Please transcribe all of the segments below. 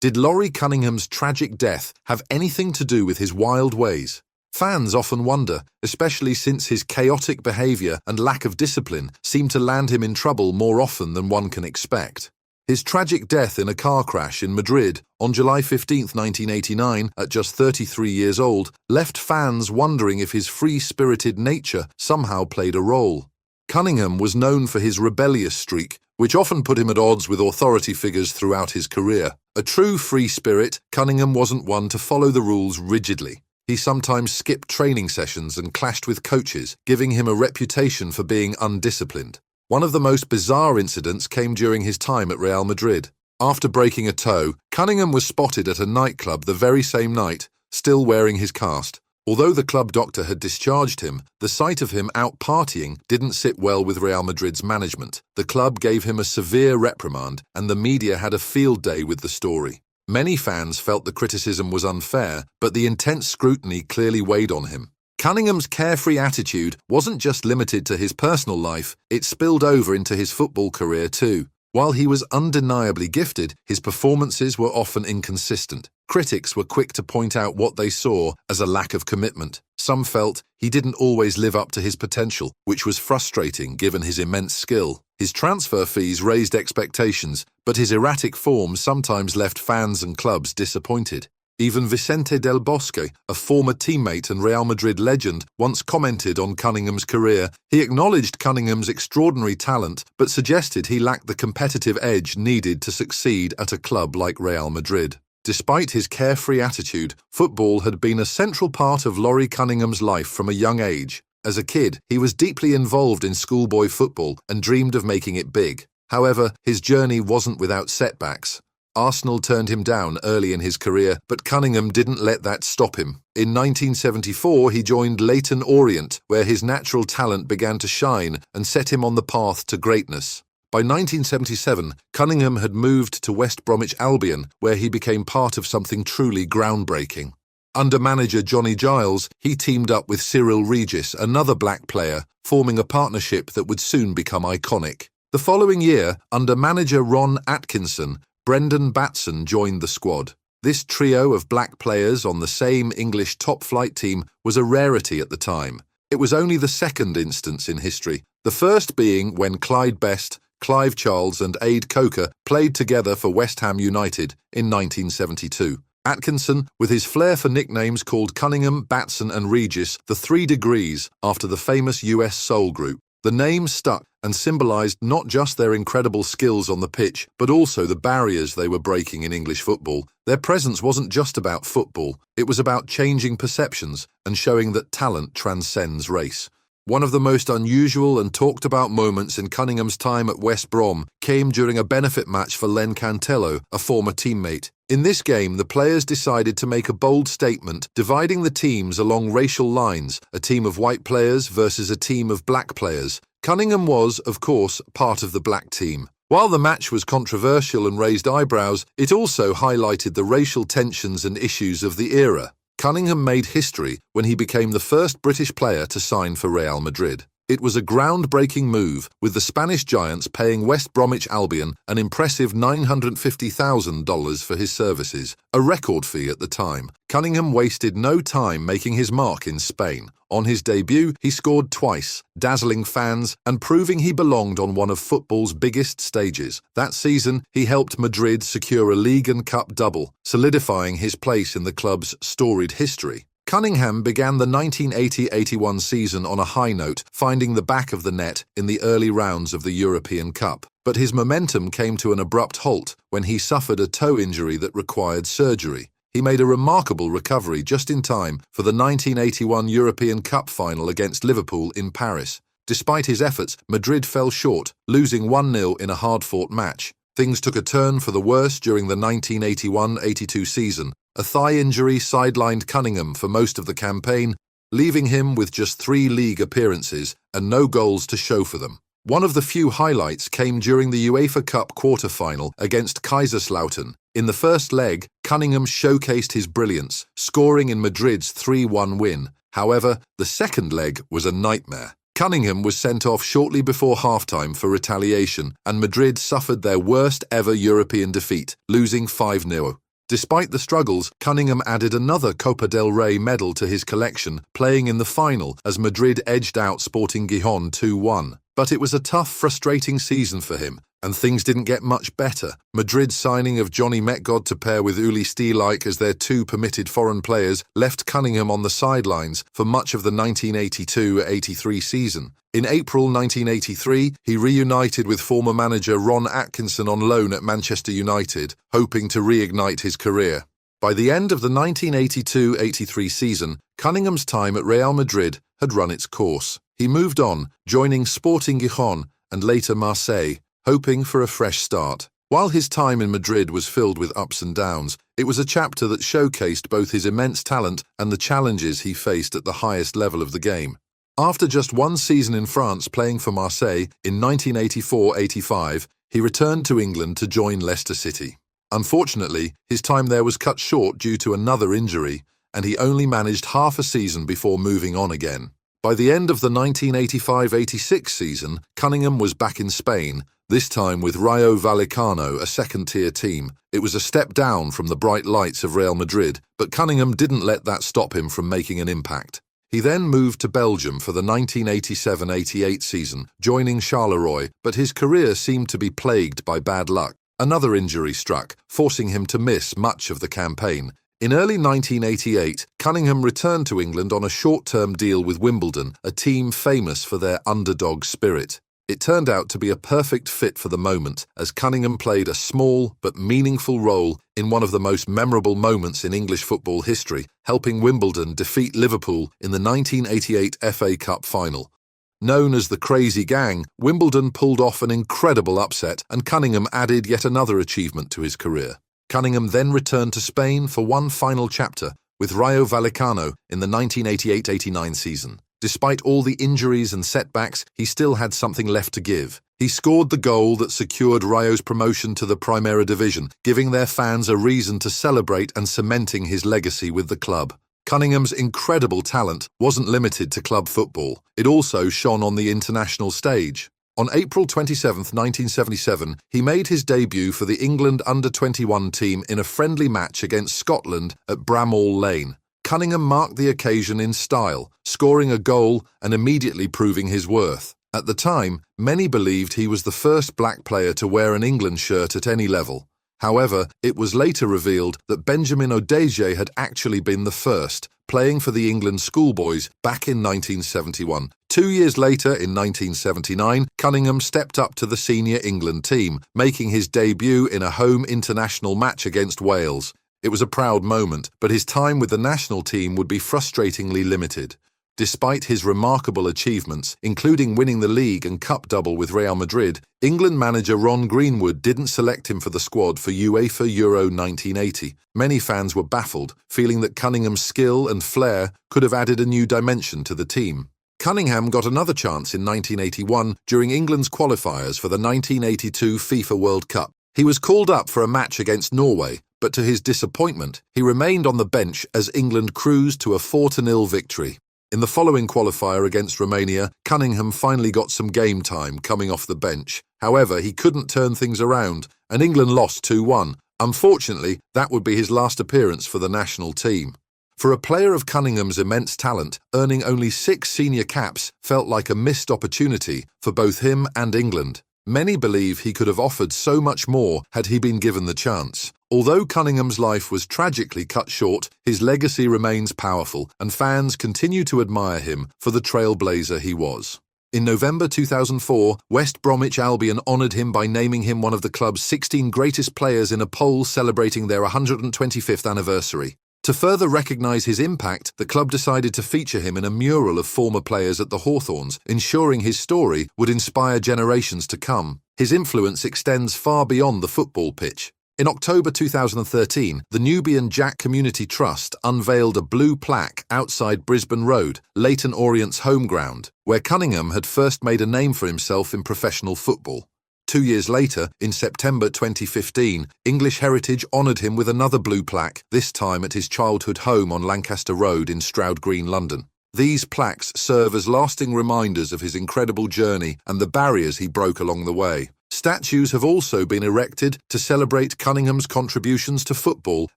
Did Laurie Cunningham's tragic death have anything to do with his wild ways? Fans often wonder, especially since his chaotic behavior and lack of discipline seem to land him in trouble more often than one can expect. His tragic death in a car crash in Madrid on July 15, 1989, at just 33 years old, left fans wondering if his free-spirited nature somehow played a role. Cunningham was known for his rebellious streak, which often put him at odds with authority figures throughout his career. A true free spirit, Cunningham wasn't one to follow the rules rigidly. He sometimes skipped training sessions and clashed with coaches, giving him a reputation for being undisciplined. One of the most bizarre incidents came during his time at Real Madrid. After breaking a toe, Cunningham was spotted at a nightclub the very same night, still wearing his cast. Although the club doctor had discharged him, the sight of him out partying didn't sit well with Real Madrid's management. The club gave him a severe reprimand, and the media had a field day with the story. Many fans felt the criticism was unfair, but the intense scrutiny clearly weighed on him. Cunningham's carefree attitude wasn't just limited to his personal life, it spilled over into his football career too. While he was undeniably gifted, his performances were often inconsistent. Critics were quick to point out what they saw as a lack of commitment. Some felt he didn't always live up to his potential, which was frustrating given his immense skill. His transfer fees raised expectations, but his erratic form sometimes left fans and clubs disappointed. Even Vicente del Bosque, a former teammate and Real Madrid legend, once commented on Cunningham's career. He acknowledged Cunningham's extraordinary talent, but suggested he lacked the competitive edge needed to succeed at a club like Real Madrid. Despite his carefree attitude, football had been a central part of Laurie Cunningham's life from a young age. As a kid, he was deeply involved in schoolboy football and dreamed of making it big. However, his journey wasn't without setbacks. Arsenal turned him down early in his career, but Cunningham didn't let that stop him. In 1974, he joined Leyton Orient, where his natural talent began to shine and set him on the path to greatness. By 1977, Cunningham had moved to West Bromwich Albion, where he became part of something truly groundbreaking. Under manager Johnny Giles, he teamed up with Cyril Regis, another black player, forming a partnership that would soon become iconic. The following year, under manager Ron Atkinson, Brendan Batson joined the squad. This trio of black players on the same English top-flight team was a rarity at the time. It was only the second instance in history, the first being when Clyde Best, Clive Charles and Ade Coker played together for West Ham United in 1972. Atkinson, with his flair for nicknames, called Cunningham, Batson and Regis the Three Degrees after the famous US soul group. The name stuck and symbolised not just their incredible skills on the pitch, but also the barriers they were breaking in English football. Their presence wasn't just about football, it was about changing perceptions and showing that talent transcends race. One of the most unusual and talked about moments in Cunningham's time at West Brom came during a benefit match for Len Cantello, a former teammate. In this game, the players decided to make a bold statement, dividing the teams along racial lines, a team of white players versus a team of black players. Cunningham was, of course, part of the black team. While the match was controversial and raised eyebrows, it also highlighted the racial tensions and issues of the era. Cunningham made history when he became the first British player to sign for Real Madrid. It was a groundbreaking move, with the Spanish giants paying West Bromwich Albion an impressive $950,000 for his services, a record fee at the time. Cunningham wasted no time making his mark in Spain. On his debut, he scored twice, dazzling fans and proving he belonged on one of football's biggest stages. That season, he helped Madrid secure a league and cup double, solidifying his place in the club's storied history. Cunningham began the 1980-81 season on a high note, finding the back of the net in the early rounds of the European Cup. But his momentum came to an abrupt halt when he suffered a toe injury that required surgery. He made a remarkable recovery just in time for the 1981 European Cup final against Liverpool in Paris. Despite his efforts, Madrid fell short, losing 1-0 in a hard-fought match. Things took a turn for the worse during the 1981-82 season. A thigh injury sidelined Cunningham for most of the campaign, leaving him with just 3 league appearances and no goals to show for them. One of the few highlights came during the UEFA Cup quarter-final against Kaiserslautern. In the first leg, Cunningham showcased his brilliance, scoring in Madrid's 3-1 win. However, the second leg was a nightmare. Cunningham was sent off shortly before halftime for retaliation, and Madrid suffered their worst ever European defeat, losing 5-0. Despite the struggles, Cunningham added another Copa del Rey medal to his collection, playing in the final as Madrid edged out Sporting Gijón 2-1. But it was a tough, frustrating season for him, and things didn't get much better. Madrid's signing of Johnny Metgod to pair with Uli Stielike as their two permitted foreign players left Cunningham on the sidelines for much of the 1982-83 season. In April 1983, he reunited with former manager Ron Atkinson on loan at Manchester United, hoping to reignite his career. By the end of the 1982-83 season, Cunningham's time at Real Madrid had run its course. He moved on, joining Sporting Gijón and later Marseille, hoping for a fresh start. While his time in Madrid was filled with ups and downs, it was a chapter that showcased both his immense talent and the challenges he faced at the highest level of the game. After just one season in France playing for Marseille in 1984-85, he returned to England to join Leicester City. Unfortunately, his time there was cut short due to another injury, and he only managed half a season before moving on again. By the end of the 1985-86 season, Cunningham was back in Spain, this time with Rayo Vallecano, a second-tier team. It was a step down from the bright lights of Real Madrid, but Cunningham didn't let that stop him from making an impact. He then moved to Belgium for the 1987-88 season, joining Charleroi, but his career seemed to be plagued by bad luck. Another injury struck, forcing him to miss much of the campaign. In early 1988, Cunningham returned to England on a short-term deal with Wimbledon, a team famous for their underdog spirit. It turned out to be a perfect fit for the moment, as Cunningham played a small but meaningful role in one of the most memorable moments in English football history, helping Wimbledon defeat Liverpool in the 1988 FA Cup final. Known as the Crazy Gang, Wimbledon pulled off an incredible upset, and Cunningham added yet another achievement to his career. Cunningham then returned to Spain for one final chapter with Rayo Vallecano in the 1988-89 season. Despite all the injuries and setbacks, he still had something left to give. He scored the goal that secured Rayo's promotion to the Primera Division, giving their fans a reason to celebrate and cementing his legacy with the club. Cunningham's incredible talent wasn't limited to club football. It also shone on the international stage. On April 27, 1977, he made his debut for the England under-21 team in a friendly match against Scotland at Bramall Lane. Cunningham marked the occasion in style, scoring a goal and immediately proving his worth. At the time, many believed he was the first black player to wear an England shirt at any level. However, it was later revealed that Benjamin Odeje had actually been the first, playing for the England schoolboys back in 1971. 2 years later, in 1979, Cunningham stepped up to the senior England team, making his debut in a home international match against Wales. It was a proud moment, but his time with the national team would be frustratingly limited. Despite his remarkable achievements, including winning the league and cup double with Real Madrid, England manager Ron Greenwood didn't select him for the squad for UEFA Euro 1980. Many fans were baffled, feeling that Cunningham's skill and flair could have added a new dimension to the team. Cunningham got another chance in 1981 during England's qualifiers for the 1982 FIFA World Cup. He was called up for a match against Norway, but to his disappointment, he remained on the bench as England cruised to a 4-0 victory. In the following qualifier against Romania, Cunningham finally got some game time coming off the bench. However, he couldn't turn things around, and England lost 2-1. Unfortunately, that would be his last appearance for the national team. For a player of Cunningham's immense talent, earning only 6 senior caps felt like a missed opportunity for both him and England. Many believe he could have offered so much more had he been given the chance. Although Cunningham's life was tragically cut short, his legacy remains powerful, and fans continue to admire him for the trailblazer he was. In November 2004, West Bromwich Albion honoured him by naming him one of the club's 16 greatest players in a poll celebrating their 125th anniversary. To further recognise his impact, the club decided to feature him in a mural of former players at the Hawthorns, ensuring his story would inspire generations to come. His influence extends far beyond the football pitch. In October 2013, the Nubian Jack Community Trust unveiled a blue plaque outside Brisbane Road, Leyton Orient's home ground, where Cunningham had first made a name for himself in professional football. 2 years later, in September 2015, English Heritage honoured him with another blue plaque, this time at his childhood home on Lancaster Road in Stroud Green, London. These plaques serve as lasting reminders of his incredible journey and the barriers he broke along the way. Statues have also been erected to celebrate Cunningham's contributions to football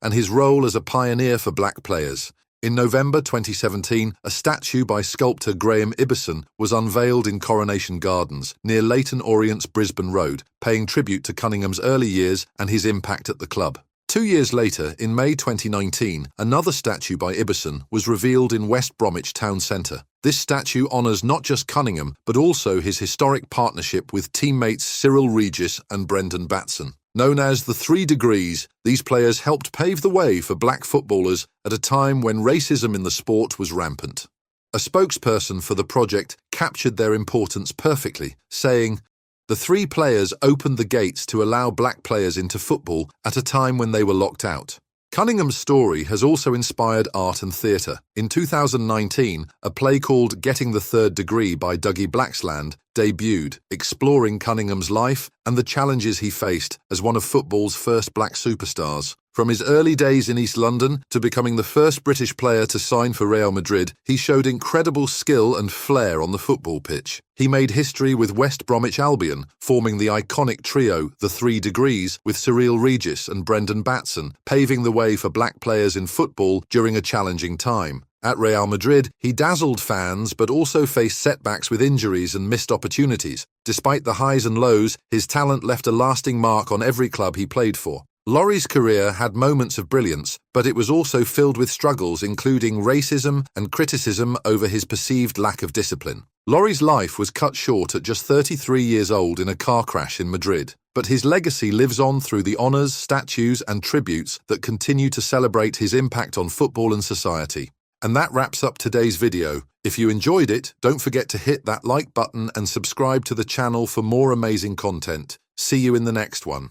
and his role as a pioneer for black players. In November 2017, a statue by sculptor Graham Ibbison was unveiled in Coronation Gardens, near Leyton Orient's Brisbane Road, paying tribute to Cunningham's early years and his impact at the club. 2 years later, in May 2019, another statue by Ibbison was revealed in West Bromwich Town Centre. This statue honours not just Cunningham, but also his historic partnership with teammates Cyril Regis and Brendan Batson. Known as the 3 Degrees, these players helped pave the way for black footballers at a time when racism in the sport was rampant. A spokesperson for the project captured their importance perfectly, saying, "The 3 players opened the gates to allow black players into football at a time when they were locked out." Cunningham's story has also inspired art and theatre. In 2019, a play called Getting the Third Degree by Dougie Blaxland debuted, exploring Cunningham's life and the challenges he faced as one of football's first black superstars. From his early days in East London to becoming the first British player to sign for Real Madrid, he showed incredible skill and flair on the football pitch. He made history with West Bromwich Albion, forming the iconic trio, the 3 Degrees, with Cyril Regis and Brendan Batson, paving the way for black players in football during a challenging time. At Real Madrid, he dazzled fans but also faced setbacks with injuries and missed opportunities. Despite the highs and lows, his talent left a lasting mark on every club he played for. Laurie's career had moments of brilliance, but it was also filled with struggles, including racism and criticism over his perceived lack of discipline. Laurie's life was cut short at just 33 years old in a car crash in Madrid, but his legacy lives on through the honours, statues and tributes that continue to celebrate his impact on football and society. And that wraps up today's video. If you enjoyed it, don't forget to hit that like button and subscribe to the channel for more amazing content. See you in the next one.